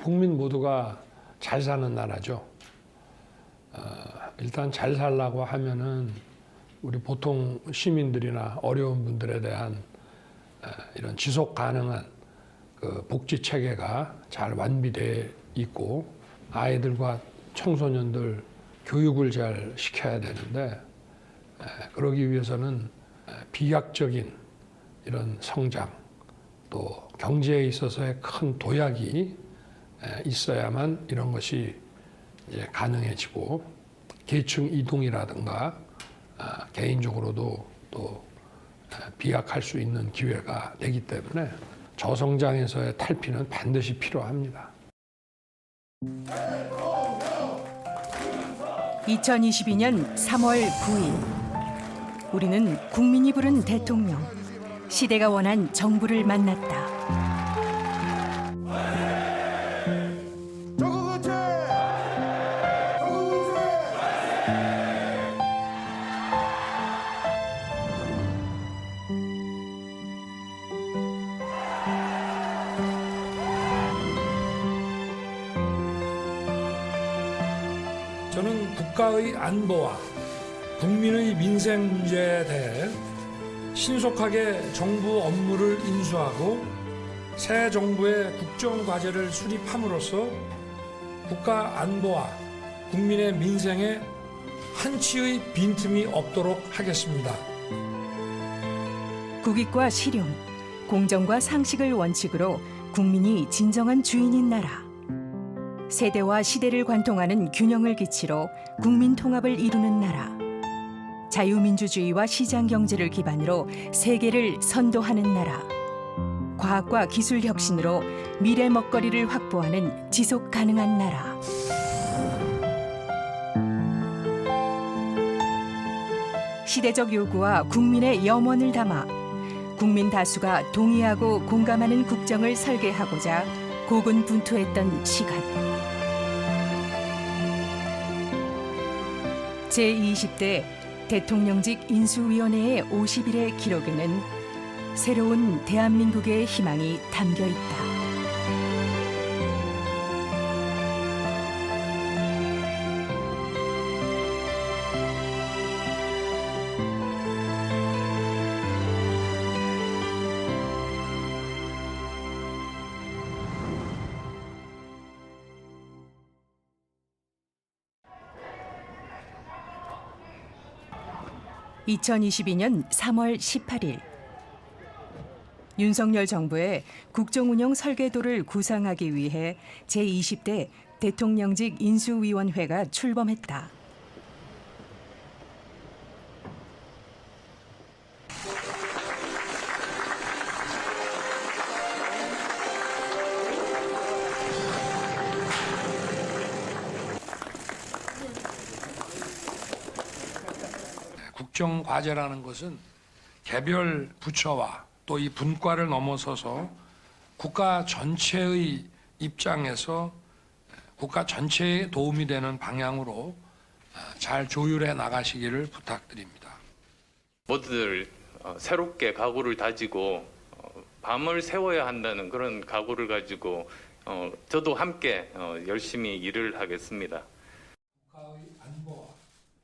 국민 모두가 잘 사는 나라죠. 일단 잘 살라고 하면은 우리 보통 시민들이나 어려운 분들에 대한 이런 지속 가능한 그 복지 체계가 잘 완비되어 있고 아이들과 청소년들 교육을 잘 시켜야 되는데 그러기 위해서는 비약적인 이런 성장 또 경제에 있어서의 큰 도약이 있어야만 이런 것이 이제 가능해지고 계층 이동이라든가 개인적으로도 또 비약할 수 있는 기회가 되기 때문에 저성장에서의 탈피는 반드시 필요합니다. 2022년 3월 9일 우리는 국민이 부른 대통령, 시대가 원한 정부를 만났다. 저는 국가의 안보와 국민의 민생 문제에 대해 신속하게 정부 업무를 인수하고 새 정부의 국정과제를 수립함으로써 국가 안보와 국민의 민생에 한치의 빈틈이 없도록 하겠습니다. 국익과 실용, 공정과 상식을 원칙으로 국민이 진정한 주인인 나라. 세대와 시대를 관통하는 균형을 기치로 국민 통합을 이루는 나라. 자유민주주의와 시장 경제를 기반으로 세계를 선도하는 나라. 과학과 기술 혁신으로 미래 먹거리를 확보하는 지속 가능한 나라. 시대적 요구와 국민의 염원을 담아 국민 다수가 동의하고 공감하는 국정을 설계하고자 고군분투했던 시간. 제20대 대통령직 인수위원회의 50일의 기록에는 새로운 대한민국의 희망이 담겨 있다. (2022년 3월 18일) 윤석열 정부의 국정운영 설계도를 구상하기 위해 제20대 대통령직 인수위원회가 출범했다. 국정과제라는 것은 개별 부처와 또 이 분과를 넘어서서 국가 전체의 입장에서 국가 전체에 도움이 되는 방향으로 잘 조율해 나가시기를 부탁드립니다. 모두들 새롭게 각오를 다지고 밤을 새워야 한다는 그런 각오를 가지고 저도 함께 열심히 일을 하겠습니다.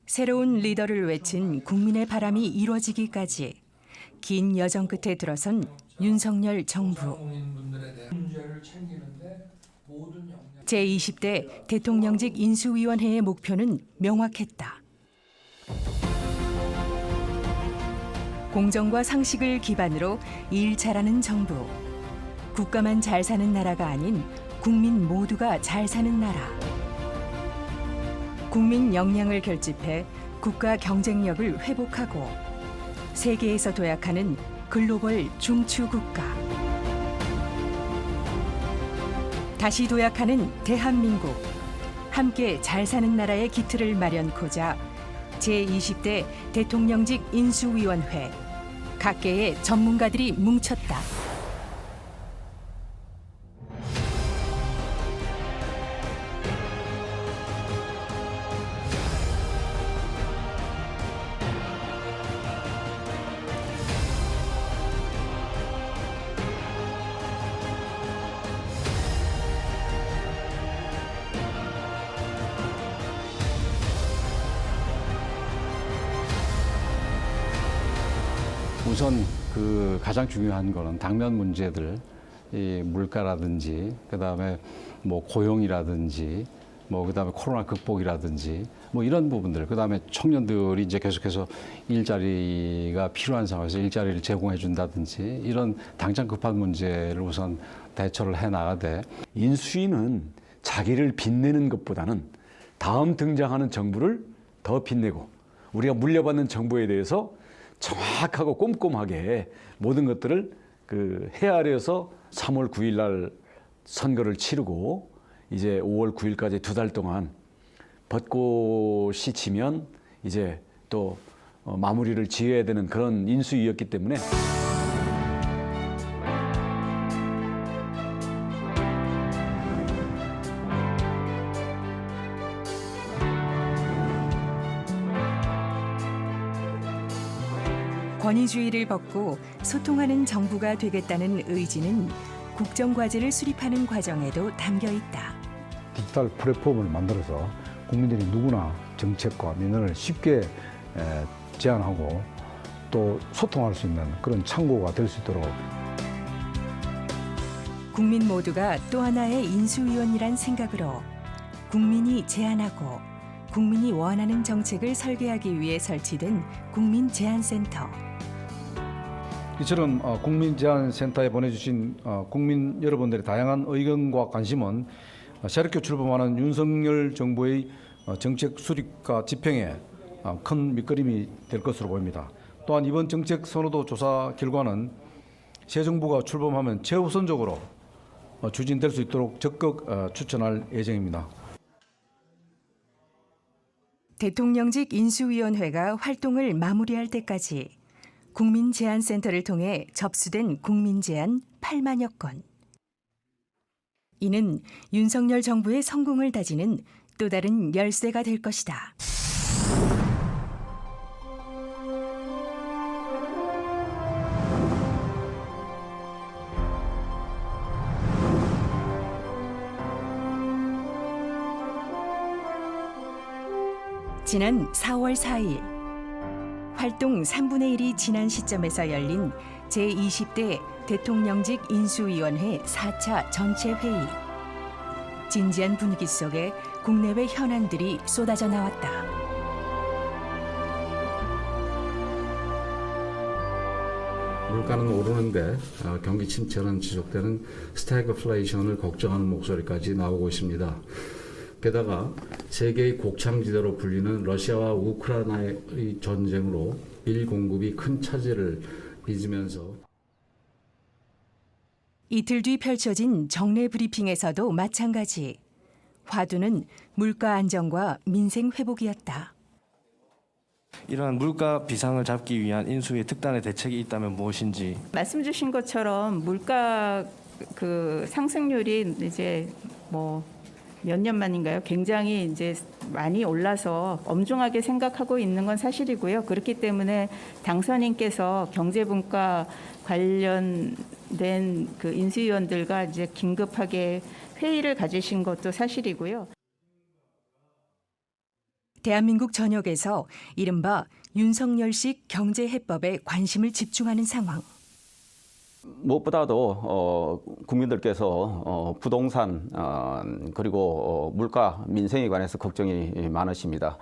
새로운 리더를 외친 국민의 바람이 이루어지기까지 긴 여정 끝에 들어선 윤석열 정부. 제20대 대통령직 인수위원회의 목표는 명확했다. 공정과 상식을 기반으로 일 잘하는 정부. 국가만 잘 사는 나라가 아닌 국민 모두가 잘 사는 나라. 국민 역량을 결집해 국가 경쟁력을 회복하고 세계에서 도약하는 글로벌 중추국가. 다시 도약하는 대한민국. 함께 잘 사는 나라의 기틀을 마련코자 제20대 대통령직 인수위원회. 각계의 전문가들이 뭉쳤다. 우선 그 가장 중요한 거는 당면 문제들, 이 물가라든지 그다음에 뭐 고용이라든지 뭐 그다음에 코로나 극복이라든지 뭐 이런 부분들, 그다음에 청년들이 이제 계속해서 일자리가 필요한 상황에서 일자리를 제공해 준다든지 이런 당장 급한 문제를 우선 대처를 해 나가되, 인수위는 자기를 빛내는 것보다는 다음 등장하는 정부를 더 빛내고 우리가 물려받는 정부에 대해서 정확하고 꼼꼼하게 모든 것들을 헤아려서 3월 9일 날 선거를 치르고 이제 5월 9일까지 2달 동안 벚꽃이 지면 이제 또 마무리를 지어야 되는 그런 인수위였기 때문에 권위주의를 벗고 소통하는 정부가 되겠다는 의지는 국정과제를 수립하는 과정에도 담겨 있다. 디지털 플랫폼을 만들어서 국민들이 누구나 정책과 민원을 쉽게 제안하고 또 소통할 수 있는 그런 창구가 될 수 있도록. 국민 모두가 또 하나의 인수위원이란 생각으로 국민이 제안하고 국민이 원하는 정책을 설계하기 위해 설치된 국민제안센터. 이처럼 국민제안센터에 보내주신 국민 여러분들의 다양한 의견과 관심은 새롭게 출범하는 윤석열 정부의 정책 수립과 집행에 큰 밑거름이 될 것으로 보입니다. 또한 이번 정책 선호도 조사 결과는 새 정부가 출범하면 최우선적으로 추진될 수 있도록 적극 추천할 예정입니다. 대통령직 인수위원회가 활동을 마무리할 때까지 국민제안센터를 통해 접수된 국민제안 8만여 건. 이는 윤석열 정부의 성공을 다지는 또 다른 열쇠가 될 것이다. 지난 4월 4일 활동 3분의 1이 지난 시점에서 열린 제20대 대통령직 인수위원회 4차 전체 회의. 진지한 분위기 속에 국내외 현안들이 쏟아져 나왔다. 물가는 오르는데 경기 침체는 지속되는 스태그플레이션을 걱정하는 목소리까지 나오고 있습니다. 게다가 세계의 곡창지대로 불리는 러시아와 우크라이나의 전쟁으로 밀 공급이 큰 차질을 빚으면서 이틀 뒤 펼쳐진 정례 브리핑에서도 마찬가지. 화두는 물가 안정과 민생 회복이었다. 이러한 물가 비상을 잡기 위한 인수위의 특단의 대책이 있다면 무엇인지. 말씀 주신 것처럼 물가 상승률이 이제 몇 년 만인가요? 굉장히 이제 많이 올라서 엄중하게 생각하고 있는 건 사실이고요. 그렇기 때문에 당선인께서 경제분과 관련된 인수위원들과 이제 긴급하게 회의를 가지신 것도 사실이고요. 대한민국 전역에서 이른바 윤석열식 경제해법에 관심을 집중하는 상황. 무엇보다도 국민들께서 부동산 그리고 물가 민생에 관해서 걱정이 많으십니다.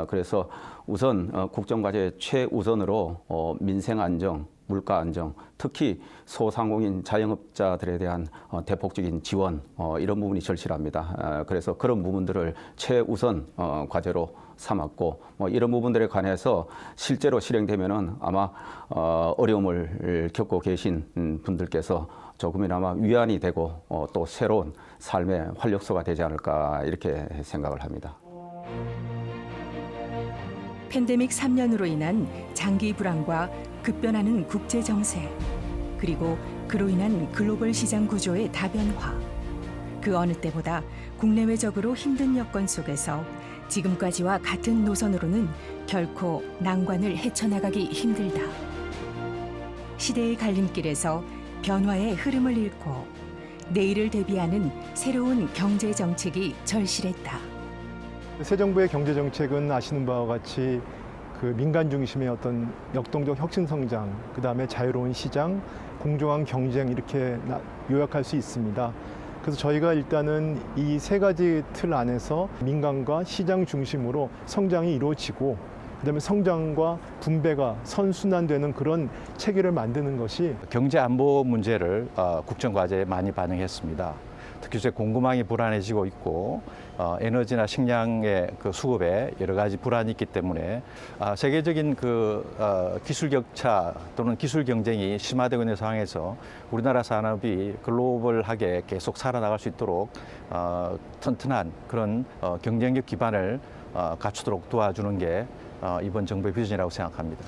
그래서 우선 국정과제 최우선으로 민생 안정, 물가 안정, 특히 소상공인 자영업자들에 대한 대폭적인 지원 이런 부분이 절실합니다. 그래서 그런 부분들을 최우선 과제로 삼았고 이런 부분들에 관해서 실제로 실행되면은 아마 어려움을 겪고 계신 분들께서 조금이나마 위안이 되고 또 새로운 삶의 활력소가 되지 않을까 이렇게 생각을 합니다. 팬데믹 3년으로 인한 장기 불황과 급변하는 국제 정세, 그리고 그로 인한 글로벌 시장 구조의 다변화. 그 어느 때보다 국내외적으로 힘든 여건 속에서 지금까지와 같은 노선으로는 결코 난관을 헤쳐나가기 힘들다. 시대의 갈림길에서 변화의 흐름을 잃고 내일을 대비하는 새로운 경제 정책이 절실했다. 새 정부의 경제 정책은 아시는 바와 같이 그 민간 중심의 어떤 역동적 혁신 성장, 그다음에 자유로운 시장, 공정한 경쟁 이렇게 요약할 수 있습니다. 그래서 저희가 일단은 이 세 가지 틀 안에서 민간과 시장 중심으로 성장이 이루어지고 그다음에 성장과 분배가 선순환되는 그런 체계를 만드는 것이 경제 안보 문제를 국정과제에 많이 반영했습니다. 특히 요새 공급망이 불안해지고 있고 에너지나 식량의 그 수급에 여러 가지 불안이 있기 때문에 세계적인 그 기술 격차 또는 기술 경쟁이 심화되고 있는 상황에서 우리나라 산업이 글로벌하게 계속 살아나갈 수 있도록 튼튼한 그런 경쟁력 기반을 갖추도록 도와주는 게 이번 정부의 비전이라고 생각합니다.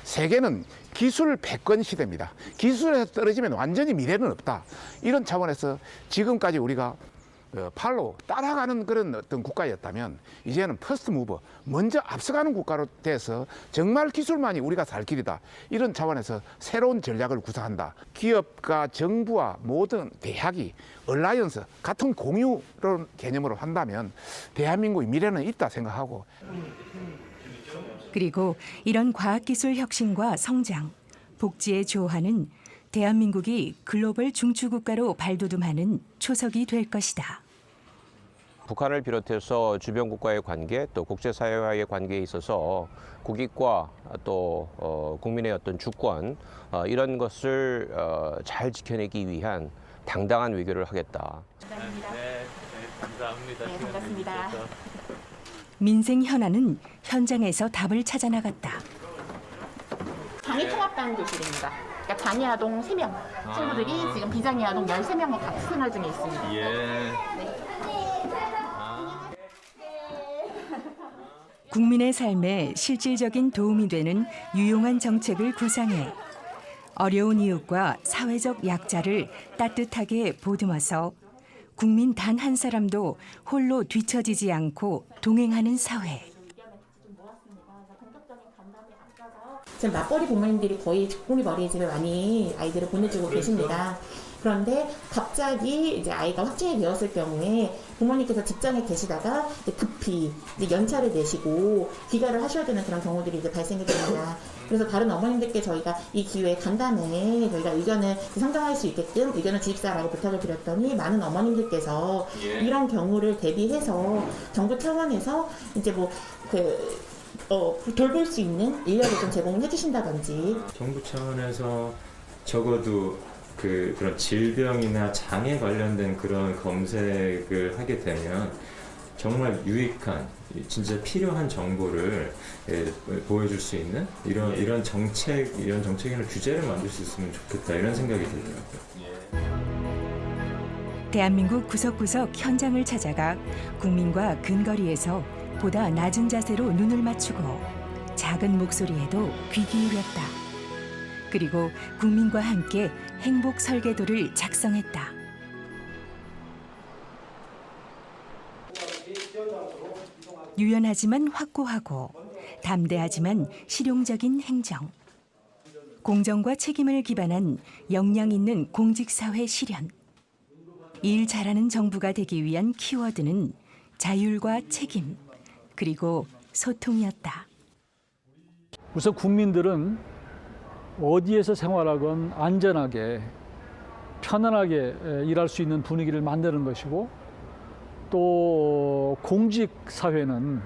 세계는 기술 패권 시대입니다. 기술에서 떨어지면 완전히 미래는 없다. 이런 차원에서 지금까지 우리가 팔로 따라가는 그런 어떤 국가였다면 이제는 퍼스트 무버, 먼저 앞서가는 국가로 돼서 정말 기술만이 우리가 살 길이다. 이런 차원에서 새로운 전략을 구사한다. 기업과 정부와 모든 대학이 얼라이언스, 같은 공유 개념으로 한다면 대한민국의 미래는 있다 생각하고 그리고 이런 과학기술 혁신과 성장, 복지의 조화는 대한민국이 글로벌 중추국가로 발돋움하는 초석이 될 것이다. 북한을 비롯해서 주변 국가의 관계 또 국제사회와의 관계에 있어서 국익과 또 국민의 어떤 주권 이런 것을 잘 지켜내기 위한 당당한 외교를 하겠다. 감사합니다. 네, 감사합니다. 네, 반갑습니다. 민생 현안은 현장에서 답을 찾아 나갔다. 장애통합단 교실입니다. 그러니까 장애아동 3명, 친구들이 지금 비장애아동 13명과 같이 생활 중에 있습니다. 예. 국민의 삶에 실질적인 도움이 되는 유용한 정책을 구상해 어려운 이웃과 사회적 약자를 따뜻하게 보듬어서 국민 단 한 사람도 홀로 뒤처지지 않고 동행하는 사회. 지금 맞벌이 부모님들이 거의 국공립 어린이집에 많이 아이들을 보내주고 계십니다. 그런데 갑자기 이제 아이가 확진이 되었을 경우에 부모님께서 직장에 계시다가 이제 급히 이제 연차를 내시고 귀가를 하셔야 되는 그런 경우들이 이제 발생이 됩니다. 그래서 다른 어머님들께 저희가 이 기회에 간담회 저희가 의견을 상정할 수 있게끔 의견을 주십사라고 부탁을 드렸더니 많은 어머님들께서 이런 경우를 대비해서 정부 차원에서 이제 돌볼 수 있는 인력을 좀 제공을 해주신다든지. 정부 차원에서 적어도 그런 질병이나 장애 관련된 그런 검색을 하게 되면 정말 유익한, 진짜 필요한 정보를 보여줄 수 있는 이런 정책이나 규제를 만들 수 있으면 좋겠다 이런 생각이 들더라고요. 대한민국 구석구석 현장을 찾아가 국민과 근거리에서 보다 낮은 자세로 눈을 맞추고 작은 목소리에도 귀 기울였다. 그리고 국민과 함께 행복 설계도를 작성했다. 유연하지만 확고하고 담대하지만 실용적인 행정. 공정과 책임을 기반한 역량 있는 공직사회 실현. 일 잘하는 정부가 되기 위한 키워드는 자율과 책임, 그리고 소통이었다. 우선 국민들은 어디에서 생활하건 안전하게 편안하게 일할 수 있는 분위기를 만드는 것이고 또 공직 사회는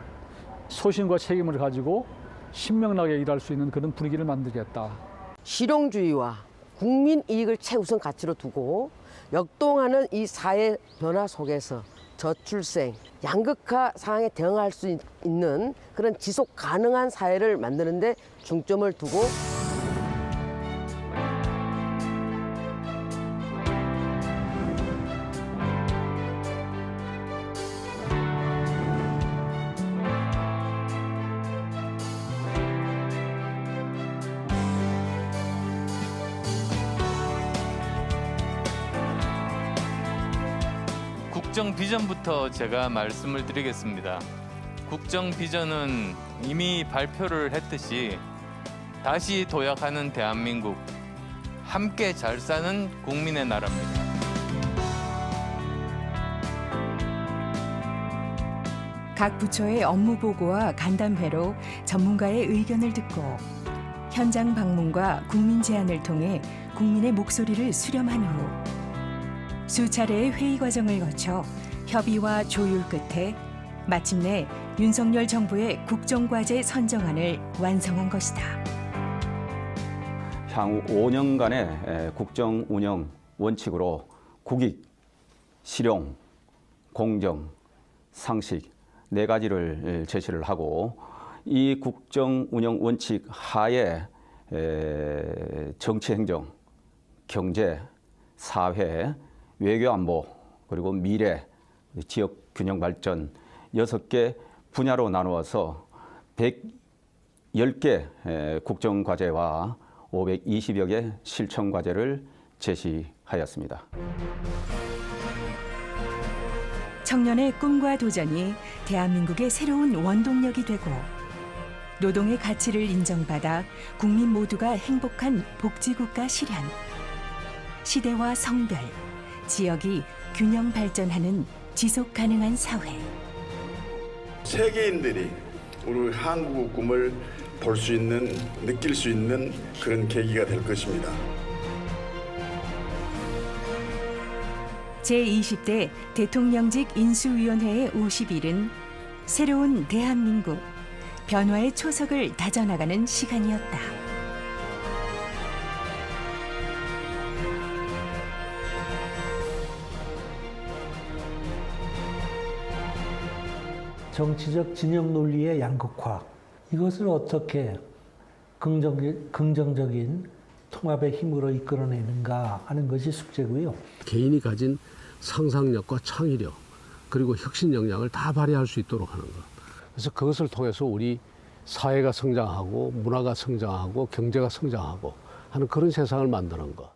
소신과 책임을 가지고 신명나게 일할 수 있는 그런 분위기를 만들겠다. 실용주의와 국민 이익을 최우선 가치로 두고 역동하는 이 사회 변화 속에서 저출생, 양극화 상황에 대응할 수 있는 그런 지속 가능한 사회를 만드는 데 중점을 두고 국정 비전부터 제가 말씀을 드리겠습니다. 국정 비전은 이미 발표를 했듯이 다시 도약하는 대한민국, 함께 잘 사는 국민의 나라입니다. 각 부처의 업무 보고와 간담회로 전문가의 의견을 듣고 현장 방문과 국민 제안을 통해 국민의 목소리를 수렴한 후 수차례의 회의 과정을 거쳐 협의와 조율 끝에 마침내 윤석열 정부의 국정과제 선정안을 완성한 것이다. 향후 5년간의 국정 운영 원칙으로 국익, 실용, 공정, 상식 네 가지를 제시를 하고 이 국정 운영 원칙 하에 정치 행정, 경제, 사회, 외교 안보, 그리고 미래, 지역 균형 발전 6개 분야로 나누어서 110개 국정 과제와 520여 개 실천 과제를 제시하였습니다. 청년의 꿈과 도전이 대한민국의 새로운 원동력이 되고 노동의 가치를 인정받아 국민 모두가 행복한 복지국가 실현, 시대와 성별, 지역이 균형 발전하는 지속 가능한 사회. 세계인들이 우리 한국의 꿈을 볼 수 있는, 느낄 수 있는 그런 계기가 될 것입니다. 제20대 대통령직 인수위원회의 50일은 새로운 대한민국, 변화의 초석을 다져나가는 시간이었다. 정치적 진영 논리의 양극화, 이것을 어떻게 긍정적인 통합의 힘으로 이끌어내는가 하는 것이 숙제고요. 개인이 가진 상상력과 창의력 그리고 혁신 역량을 다 발휘할 수 있도록 하는 것. 그래서 그것을 통해서 우리 사회가 성장하고 문화가 성장하고 경제가 성장하고 하는 그런 세상을 만드는 것.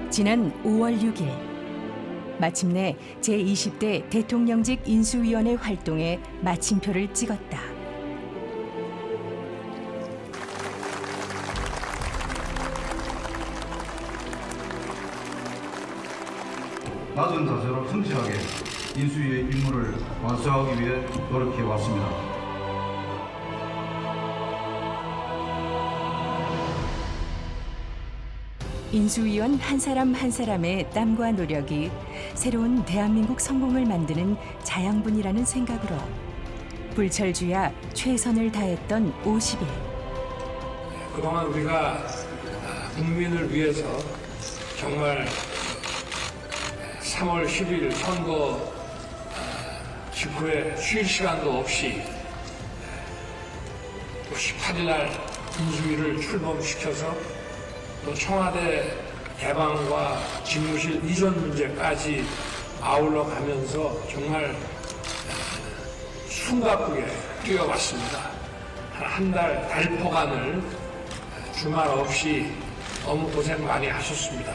지난 5월 6일 마침내 제20대 대통령직 인수위원회 활동에 마침표를 찍었다. 낮은 자세로 성실하게 인수위의 임무를 완수하기 위해 노력해 왔습니다. 인수위원 한 사람 한 사람의 땀과 노력이 새로운 대한민국 성공을 만드는 자양분이라는 생각으로 불철주야 최선을 다했던 50일. 그동안 우리가 국민을 위해서 정말 3월 10일 선거 직후에 쉴 시간도 없이 또 18일 날 인수위를 출범시켜서 또 청와대 개방과 집무실 이전 문제까지 아울러 가면서 정말 숨가쁘게 뛰어왔습니다. 한 달 달포간을 주말 없이 너무 고생 많이 하셨습니다.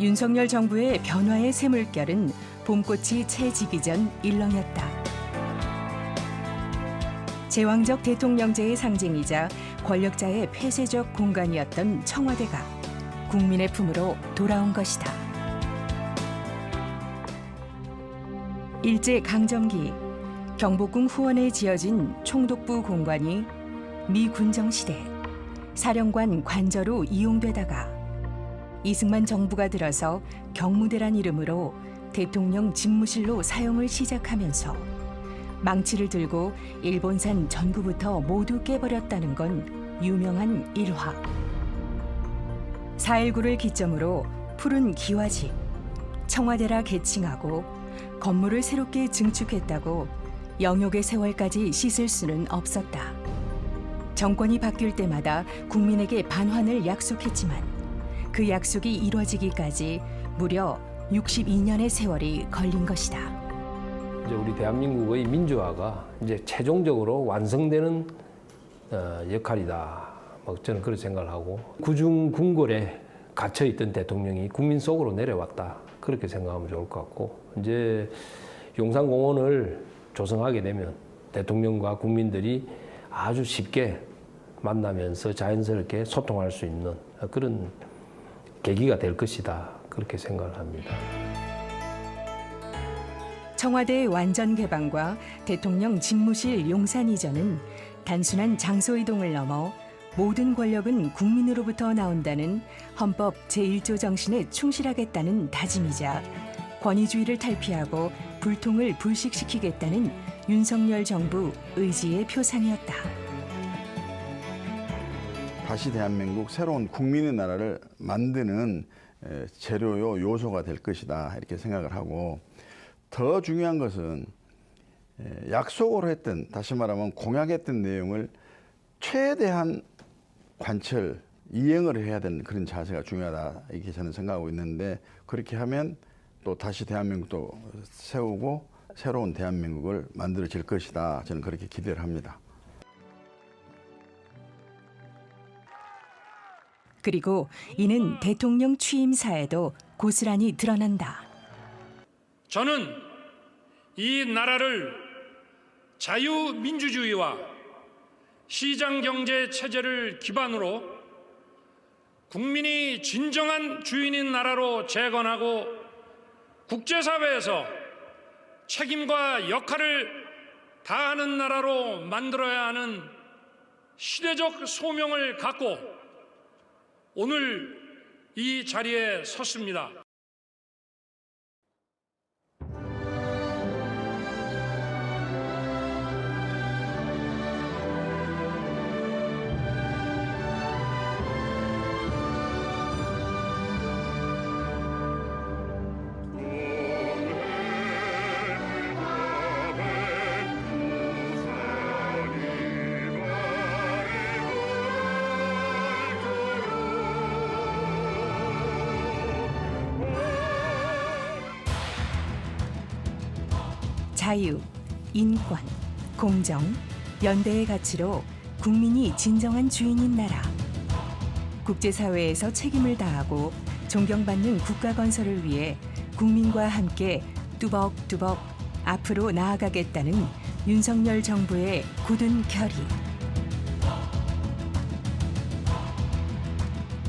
윤석열 정부의 변화의 샘물결은 봄꽃이 채 지기 전 일렁였다. 제왕적 대통령제의 상징이자 권력자의 폐쇄적 공간이었던 청와대가 국민의 품으로 돌아온 것이다. 일제 강점기 경복궁 후원에 지어진 총독부 공관이 미 군정시대 사령관 관저로 이용되다가 이승만 정부가 들어서 경무대란 이름으로 대통령 집무실로 사용을 시작하면서 망치를 들고 일본산 전구부터 모두 깨버렸다는 건 유명한 일화. 4.19를 기점으로 푸른 기와집, 청와대라 개칭하고 건물을 새롭게 증축했다고 영욕의 세월까지 씻을 수는 없었다. 정권이 바뀔 때마다 국민에게 반환을 약속했지만 그 약속이 이루어지기까지 무려 62년의 세월이 걸린 것이다. 이제 우리 대한민국의 민주화가 이제 최종적으로 완성되는 역할이다. 저는 그렇게 생각을 하고 구중궁궐에 갇혀 있던 대통령이 국민 속으로 내려왔다. 그렇게 생각하면 좋을 것 같고 이제 용산공원을 조성하게 되면 대통령과 국민들이 아주 쉽게 만나면서 자연스럽게 소통할 수 있는 그런 계기가 될 것이다. 그렇게 생각을 합니다. 청와대 완전 개방과 대통령 집무실 용산 이전은 단순한 장소 이동을 넘어 모든 권력은 국민으로부터 나온다는 헌법 제1조 정신에 충실하겠다는 다짐이자 권위주의를 탈피하고 불통을 불식시키겠다는 윤석열 정부 의지의 표상이었다. 다시 대한민국 새로운 국민의 나라를 만드는 재료요 요소가 될 것이다 이렇게 생각을 하고 더 중요한 것은 약속으로 했던 다시 말하면 공약했던 내용을 최대한 관철 이행을 해야 되는 그런 자세가 중요하다 이렇게 저는 생각하고 있는데 그렇게 하면 또 다시 대한민국도 세우고 새로운 대한민국을 만들어질 것이다 저는 그렇게 기대를 합니다. 그리고 이는 대통령 취임사에도 고스란히 드러난다. 저는 이 나라를 자유민주주의와 시장경제 체제를 기반으로 국민이 진정한 주인인 나라로 재건하고 국제사회에서 책임과 역할을 다하는 나라로 만들어야 하는 시대적 소명을 갖고 오늘 이 자리에 섰습니다. 자유, 인권, 공정, 연대의 가치로 국민이 진정한 주인인 나라. 국제사회에서 책임을 다하고 존경받는 국가 건설을 위해 국민과 함께 뚜벅뚜벅 앞으로 나아가겠다는 윤석열 정부의 굳은 결의.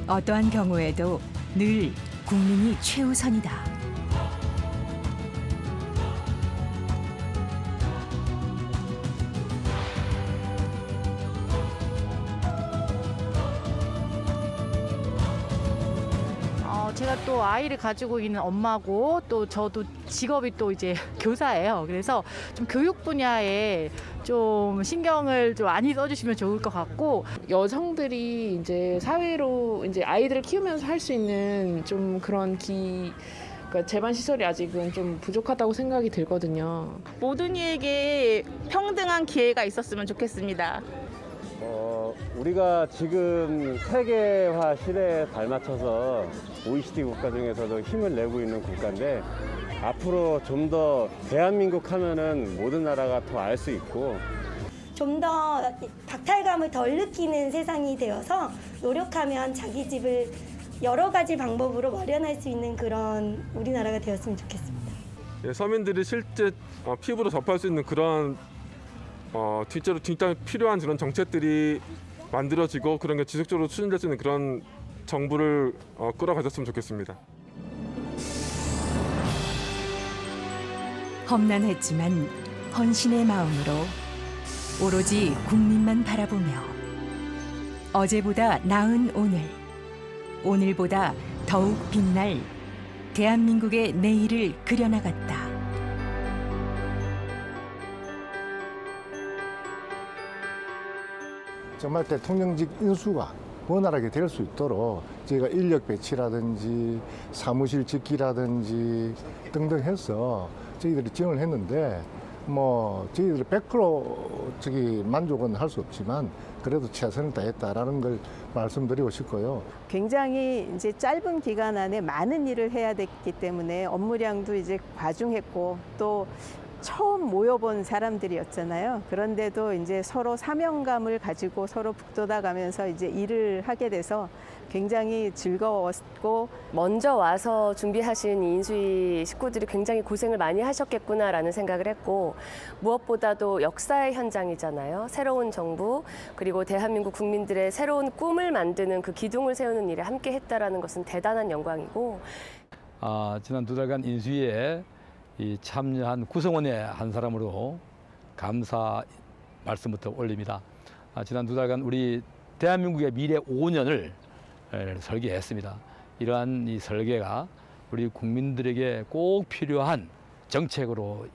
어떠한 경우에도 늘 국민이 최우선이다. 제가 또 아이를 가지고 있는 엄마고 또 저도 직업이 또 이제 교사예요. 그래서 좀 교육 분야에 좀 신경을 좀 많이 써주시면 좋을 것 같고 여성들이 이제 사회로 이제 아이들을 키우면서 할 수 있는 좀 그런 그러니까 재반 시설이 아직은 좀 부족하다고 생각이 들거든요. 모든 이에게 평등한 기회가 있었으면 좋겠습니다. 우리가 지금 세계화 시대에 발맞춰서 OECD 국가 중에서도 힘을 내고 있는 국가인데 앞으로 좀 더 대한민국 하면은 모든 나라가 더 알 수 있고 좀 더 박탈감을 덜 느끼는 세상이 되어서 노력하면 자기 집을 여러 가지 방법으로 마련할 수 있는 그런 우리나라가 되었으면 좋겠습니다. 서민들이 실제 피부로 접할 수 있는 그런 뒷자로 뒷땅 필요한 그런 정책들이 만들어지고 그런 게 지속적으로 추진될 수 있는 그런 정부를 끌어가졌으면 좋겠습니다. 험난했지만 헌신의 마음으로 오로지 국민만 바라보며 어제보다 나은 오늘, 오늘보다 더욱 빛날 대한민국의 내일을 그려나갔다. 정말 대통령직 인수가 원활하게 될 수 있도록 저희가 인력 배치라든지 사무실 짓기라든지 등등 해서 저희들이 지원을 했는데 저희들이 100% 만족은 할 수 없지만 그래도 최선을 다했다라는 걸 말씀드리고 싶고요. 굉장히 이제 짧은 기간 안에 많은 일을 해야 됐기 때문에 업무량도 이제 과중했고 또 처음 모여본 사람들이었잖아요. 그런데도 이제 서로 사명감을 가지고 서로 북돋아 가면서 이제 일을 하게 돼서 굉장히 즐거웠고, 먼저 와서 준비하신 인수위 식구들이 굉장히 고생을 많이 하셨겠구나라는 생각을 했고, 무엇보다도 역사의 현장이잖아요. 새로운 정부 그리고 대한민국 국민들의 새로운 꿈을 만드는 그 기둥을 세우는 일에 함께 했다라는 것은 대단한 영광이고, 지난 2달간 인수위에 참여한 구성원의 한 사람으로 감사 말씀부터 올립니다. 지난 2달간 우리 대한민국의 미래 5년을 설계했습니다. 이러한 이 설계가 우리 국민들에게 꼭 필요한 정책으로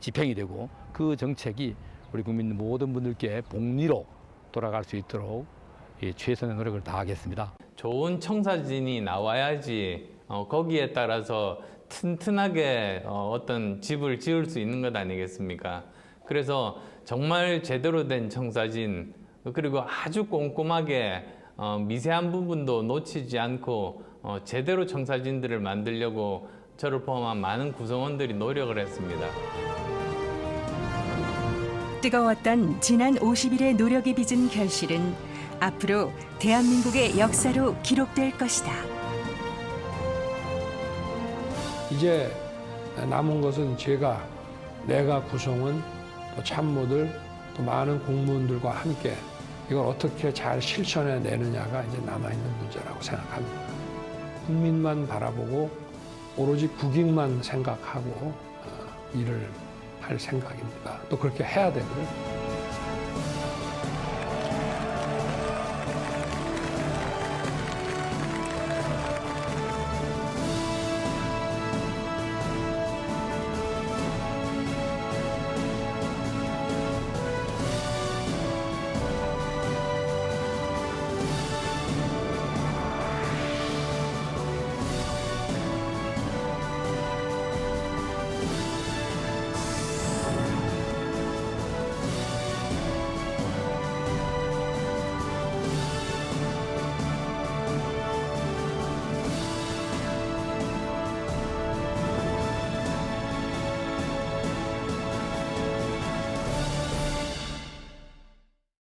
집행이 되고, 그 정책이 우리 국민 모든 분들께 복리로 돌아갈 수 있도록 최선의 노력을 다하겠습니다. 좋은 청사진이 나와야지 거기에 따라서 튼튼하게 어떤 집을 지을 수 있는 것 아니겠습니까? 그래서 정말 제대로 된 청사진, 그리고 아주 꼼꼼하게 미세한 부분도 놓치지 않고 제대로 청사진들을 만들려고 저를 포함한 많은 구성원들이 노력을 했습니다. 뜨거웠던 지난 50일의 노력이 빚은 결실은 앞으로 대한민국의 역사로 기록될 것이다. 이제 남은 것은 내가 구성원, 또 참모들, 또 많은 공무원들과 함께 이걸 어떻게 잘 실천해 내느냐가 이제 남아있는 문제라고 생각합니다. 국민만 바라보고 오로지 국익만 생각하고 일을 할 생각입니다. 또 그렇게 해야 되고요.